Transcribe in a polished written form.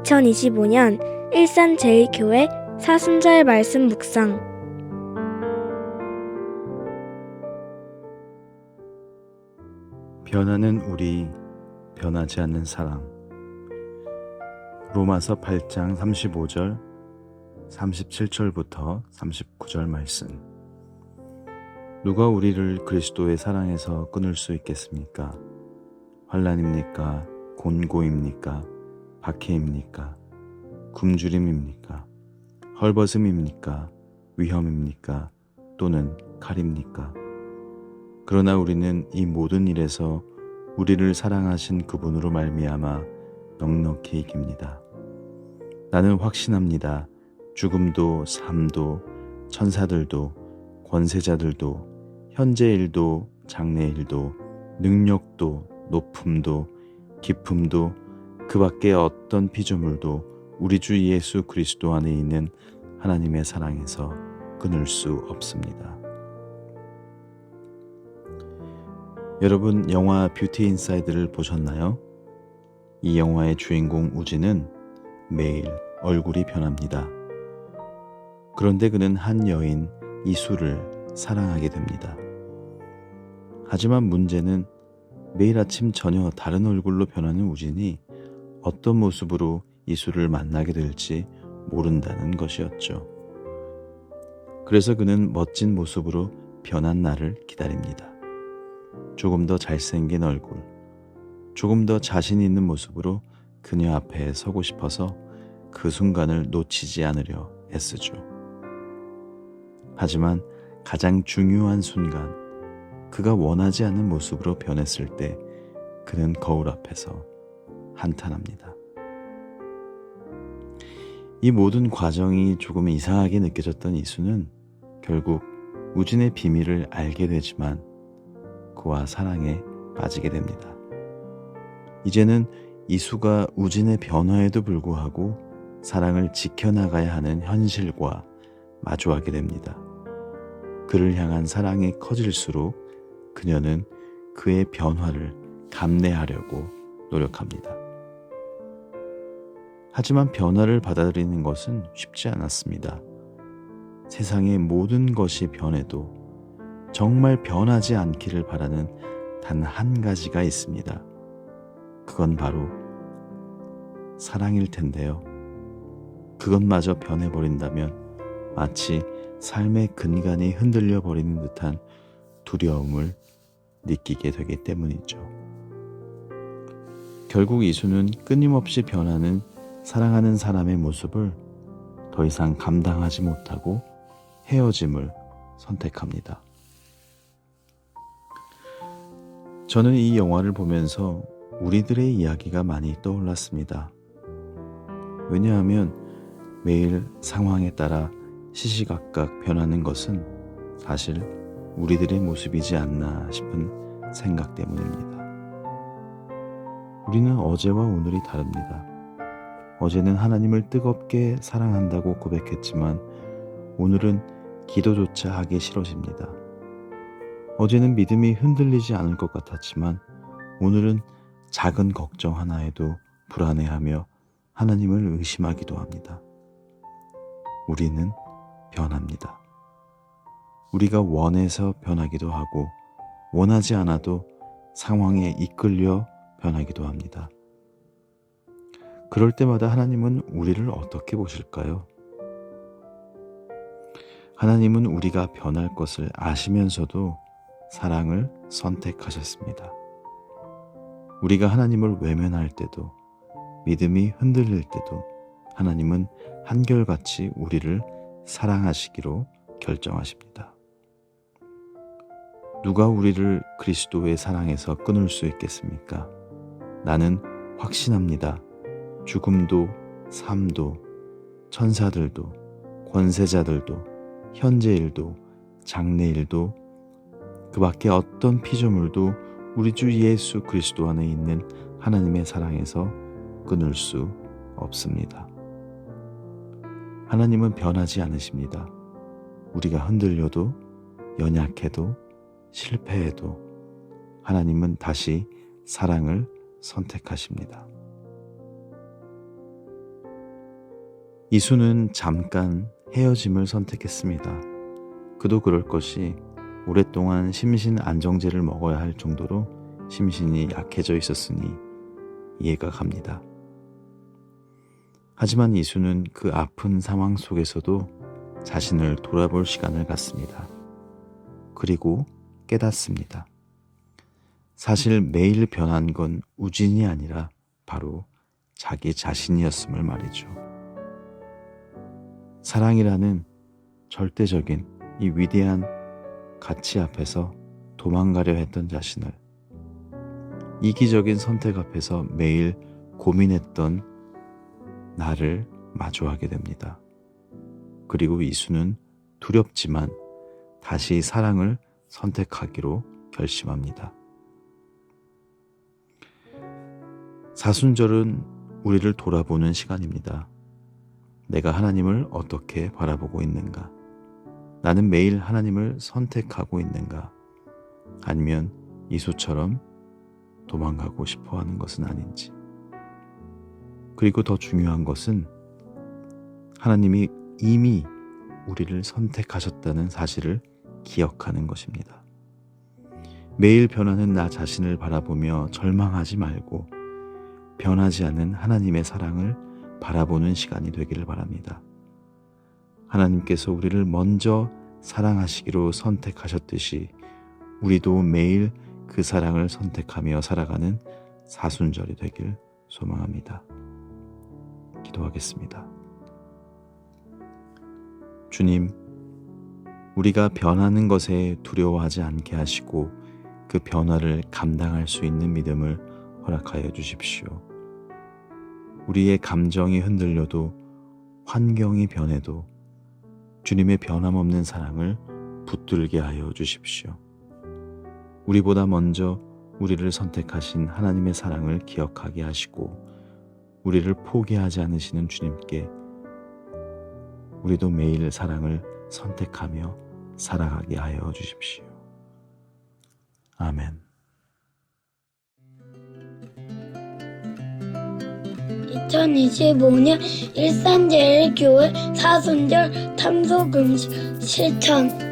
2025년 일산제일교회 사순절 말씀 묵상. 변하는 우리, 변하지 않는 사랑. 로마서 8장 35절, 37절부터 39절 말씀. 누가 우리를 그리스도의 사랑에서 끊을 수 있겠습니까? 환난입니까? 곤고입니까? 박해입니까? 굶주림입니까? 헐벗음입니까? 위험입니까? 또는 칼입니까? 그러나 우리는 이 모든 일에서 우리를 사랑하신 그분으로 말미암아 넉넉히 이깁니다. 나는 확신합니다. 죽음도 삶도 천사들도 권세자들도 현재 일도 장래 일도 능력도 높음도 깊음도 그 밖에 어떤 피조물도 우리 주 예수 그리스도 안에 있는 하나님의 사랑에서 끊을 수 없습니다. 여러분, 영화 뷰티 인사이드를 보셨나요? 이 영화의 주인공 우진은 매일 얼굴이 변합니다. 그런데 그는 한 여인 이수를 사랑하게 됩니다. 하지만 문제는 매일 아침 전혀 다른 얼굴로 변하는 우진이 어떤 모습으로 이수를 만나게 될지 모른다는 것이었죠. 그래서 그는 멋진 모습으로 변한 날을 기다립니다. 조금 더 잘생긴 얼굴, 조금 더 자신 있는 모습으로 그녀 앞에 서고 싶어서 그 순간을 놓치지 않으려 애쓰죠. 하지만 가장 중요한 순간, 그가 원하지 않는 모습으로 변했을 때 그는 거울 앞에서 한탄합니다. 이 모든 과정이 조금 이상하게 느껴졌던 이수는 결국 우진의 비밀을 알게 되지만 그와 사랑에 빠지게 됩니다. 이제는 이수가 우진의 변화에도 불구하고 사랑을 지켜나가야 하는 현실과 마주하게 됩니다. 그를 향한 사랑이 커질수록 그녀는 그의 변화를 감내하려고 노력합니다. 하지만 변화를 받아들이는 것은 쉽지 않았습니다. 세상의 모든 것이 변해도 정말 변하지 않기를 바라는 단 한 가지가 있습니다. 그건 바로 사랑일 텐데요. 그것마저 변해버린다면 마치 삶의 근간이 흔들려 버리는 듯한 두려움을 느끼게 되기 때문이죠. 결국 이수는 끊임없이 변하는 사랑하는 사람의 모습을 더 이상 감당하지 못하고 헤어짐을 선택합니다. 저는 이 영화를 보면서 우리들의 이야기가 많이 떠올랐습니다. 왜냐하면 매일 상황에 따라 시시각각 변하는 것은 사실 우리들의 모습이지 않나 싶은 생각 때문입니다. 우리는 어제와 오늘이 다릅니다. 어제는 하나님을 뜨겁게 사랑한다고 고백했지만 오늘은 기도조차 하기 싫어집니다. 어제는 믿음이 흔들리지 않을 것 같았지만 오늘은 작은 걱정 하나에도 불안해하며 하나님을 의심하기도 합니다. 우리는 변합니다. 우리가 원해서 변하기도 하고 원하지 않아도 상황에 이끌려 변하기도 합니다. 그럴 때마다 하나님은 우리를 어떻게 보실까요? 하나님은 우리가 변할 것을 아시면서도 사랑을 선택하셨습니다. 우리가 하나님을 외면할 때도 믿음이 흔들릴 때도 하나님은 한결같이 우리를 사랑하시기로 결정하십니다. 누가 우리를 그리스도의 사랑에서 끊을 수 있겠습니까? 나는 확신합니다. 죽음도 삶도 천사들도 권세자들도 현재 일도 장래 일도 그 밖에 어떤 피조물도 우리 주 예수 그리스도 안에 있는 하나님의 사랑에서 끊을 수 없습니다. 하나님은 변하지 않으십니다. 우리가 흔들려도 연약해도 실패해도 하나님은 다시 사랑을 선택하십니다. 이수는 잠깐 헤어짐을 선택했습니다. 그도 그럴 것이 오랫동안 심신 안정제를 먹어야 할 정도로 심신이 약해져 있었으니 이해가 갑니다. 하지만 이수는 그 아픈 상황 속에서도 자신을 돌아볼 시간을 갖습니다. 그리고 깨닫습니다. 사실 매일 변한 건 우진이 아니라 바로 자기 자신이었음을 말이죠. 사랑이라는 절대적인 이 위대한 가치 앞에서 도망가려 했던 자신을, 이기적인 선택 앞에서 매일 고민했던 나를 마주하게 됩니다. 그리고 이수는 두렵지만 다시 사랑을 선택하기로 결심합니다. 사순절은 우리를 돌아보는 시간입니다. 내가 하나님을 어떻게 바라보고 있는가? 나는 매일 하나님을 선택하고 있는가? 아니면 이수처럼 도망가고 싶어 하는 것은 아닌지. 그리고 더 중요한 것은 하나님이 이미 우리를 선택하셨다는 사실을 기억하는 것입니다. 매일 변하는 나 자신을 바라보며 절망하지 말고 변하지 않는 하나님의 사랑을 바라보는 시간이 되기를 바랍니다. 하나님께서 우리를 먼저 사랑하시기로 선택하셨듯이 우리도 매일 그 사랑을 선택하며 살아가는 사순절이 되길 소망합니다. 기도하겠습니다. 주님, 우리가 변하는 것에 두려워하지 않게 하시고 그 변화를 감당할 수 있는 믿음을 허락하여 주십시오. 우리의 감정이 흔들려도 환경이 변해도 주님의 변함없는 사랑을 붙들게 하여 주십시오. 우리보다 먼저 우리를 선택하신 하나님의 사랑을 기억하게 하시고 우리를 포기하지 않으시는 주님께 우리도 매일 사랑을 선택하며 살아가게 하여 주십시오. 아멘. 2025년 일산제일교회 사순절 탐소금식 실천